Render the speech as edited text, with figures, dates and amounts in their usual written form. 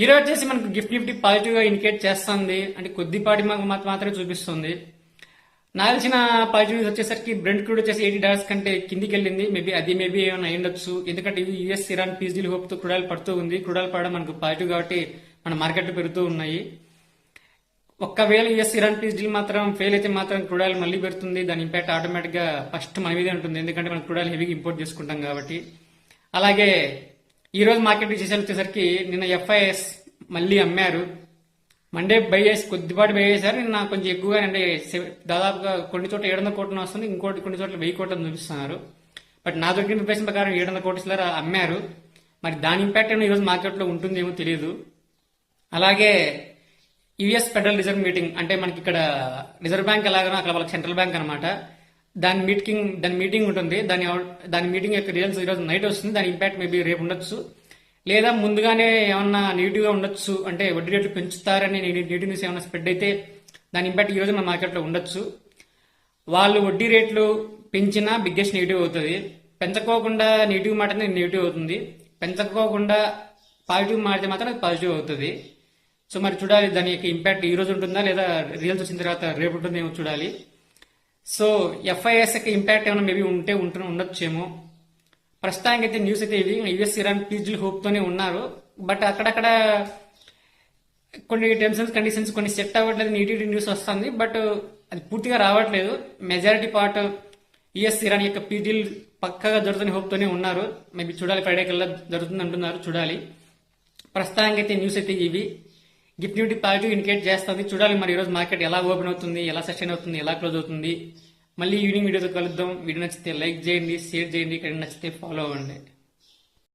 ఈరోజు వచ్చేసి మనకు గిఫ్ట్ పాజిటివ్ గా ఇండికేట్ చేస్తుంది, అంటే కొద్దిపాటి మాత్రమే చూపిస్తుంది. నాకు తెలిసిన పాజిటివ్ న్యూస్ వచ్చేసరికి బ్రెంట్ క్రూడ్ వచ్చేసి $80 కంటే కిందికి వెళ్ళింది. మేబీ ఏమైనా అయ్యుండొచ్చు, ఎందుకంటే ఇది US Iran piece deal hope తో క్రూడాయిల్ పడుతూ ఉంది. క్రూడాయిల్ పడడం మనకు పాజిటివ్ కాబట్టి మన మార్కెట్లు పెరుగుతూ ఉన్నాయి. ఒక్కవేళ యుఎస్ ఇరాన్ పీస్ డీల్ మాత్రం ఫెయిల్ అయితే మాత్రం క్రూడాయిల్ మళ్ళీ పెడుతుంది. దాని ఇంపాక్ట్ ఆటోమేటిక్ గా ఫస్ట్ మన మీదే ఉంటుంది, ఎందుకంటే మనం క్రూడాయిల్ హెవీగా ఇంపోర్ట్ చేసుకుంటాం కాబట్టి. అలాగే ఈ రోజు మార్కెట్ విశేషాలు వచ్చేసరికి నిన్న ఎఫ్ఐఎస్ మళ్ళీ అమ్మారు. మండే బై చేసి కొద్దిపాటి బై చేశారు. నిన్న కొంచెం ఎక్కువగా, అంటే దాదాపుగా కొన్ని చోట్ల 700 కోట్లు వస్తుంది, కొన్ని చోట్ల 1000 కోట్లను చూపిస్తున్నారు. బట్ నా దొరికిన ఇన్ఫర్మేషన్ ప్రకారం 700 కోట్ల అమ్మారు. మరి దాని ఇంపాక్ట్ ఏమైనా ఈ రోజు మార్కెట్ లో ఉంటుందేమో తెలియదు. అలాగే యుఎస్ ఫెడరల్ రిజర్వ్ మీటింగ్, అంటే మనకి ఇక్కడ రిజర్వ్ బ్యాంక్ ఎలాగనో అక్కడ వాళ్ళకి సెంట్రల్ బ్యాంక్ అనమాట. దాని మీటింగ్ ఉంటుంది. దాని మీటింగ్ యొక్క రిజల్ట్స్ ఈ రోజు నైట్ వస్తుంది. దాని ఇంపాక్ట్ మేబీ రేపు ఉండొచ్చు, లేదా ముందుగానే ఏమన్నా నెగిటివ్ గా ఉండొచ్చు, అంటే వడ్డీ రేట్లు పెంచుతారని నెగిటివ్ న్యూస్ ఏమైనా స్ప్రెడ్ అయితే దాని ఇంపాక్ట్ ఈ రోజు మన మార్కెట్ లో ఉండొచ్చు. వాళ్ళు వడ్డీ రేట్లు పెంచినా బిగ్గెస్ట్ నెగిటివ్ అవుతుంది. పెంచకోకుండా నెగిటివ్ మాట నెగిటివ్ అవుతుంది, పెంచకోకుండా పాజిటివ్ మారితే మాత్రం అది పాజిటివ్ అవుతుంది. సో మరి చూడాలి దాని యొక్క ఇంపాక్ట్ ఈ రోజు ఉంటుందా, లేదా రిజల్ట్స్ వచ్చిన తర్వాత రేపు ఉంటుందేమో చూడాలి. సో ఎఫ్ఐఎస్ యొక్క ఇంపాక్ట్ ఏమైనా మేబీ ఉండొచ్చేమో. ప్రస్తుతానికి అయితే న్యూస్ అయితే ఇది, US Iran piece deal hope తోనే ఉన్నారు. బట్ అక్కడక్కడ కొన్ని టర్మ్స్ అండ్ కండిషన్స్ కొన్ని సెట్ అవ్వట్లేదు, నెగిటివ్ న్యూస్ వస్తుంది. బట్ అది పూర్తిగా రావట్లేదు. మెజారిటీ పార్ట్ యుఎస్ ఇరాన్ యొక్క పీస్ డీల్ పక్కగా జరుగుతున్న హోప్ తోనే ఉన్నారు. మేబీ చూడాలి, ఫ్రైడే కల్లా జరుగుతుంది అంటున్నారు, చూడాలి. ప్రస్తుతానికి అయితే న్యూస్ అయితే ఇవి. గిఫ్ట్ పాజిటివ్ ఇండికేట్ చేస్తుంది, చూడాలి మరి ఈరోజు మార్కెట్ ఎలా ఓపెన్ అవుతుంది, ఎలా సెషన్ అవుతుంది, ఎలా క్లోజ్ అవుతుంది. మళ్ళీ ఈవినింగ్ వీడియోతో కలుద్దాం. వీడియో నచ్చితే లైక్ చేయండి, షేర్ చేయండి, ఇక్కడ నచ్చితే ఫాలో అవ్వండి.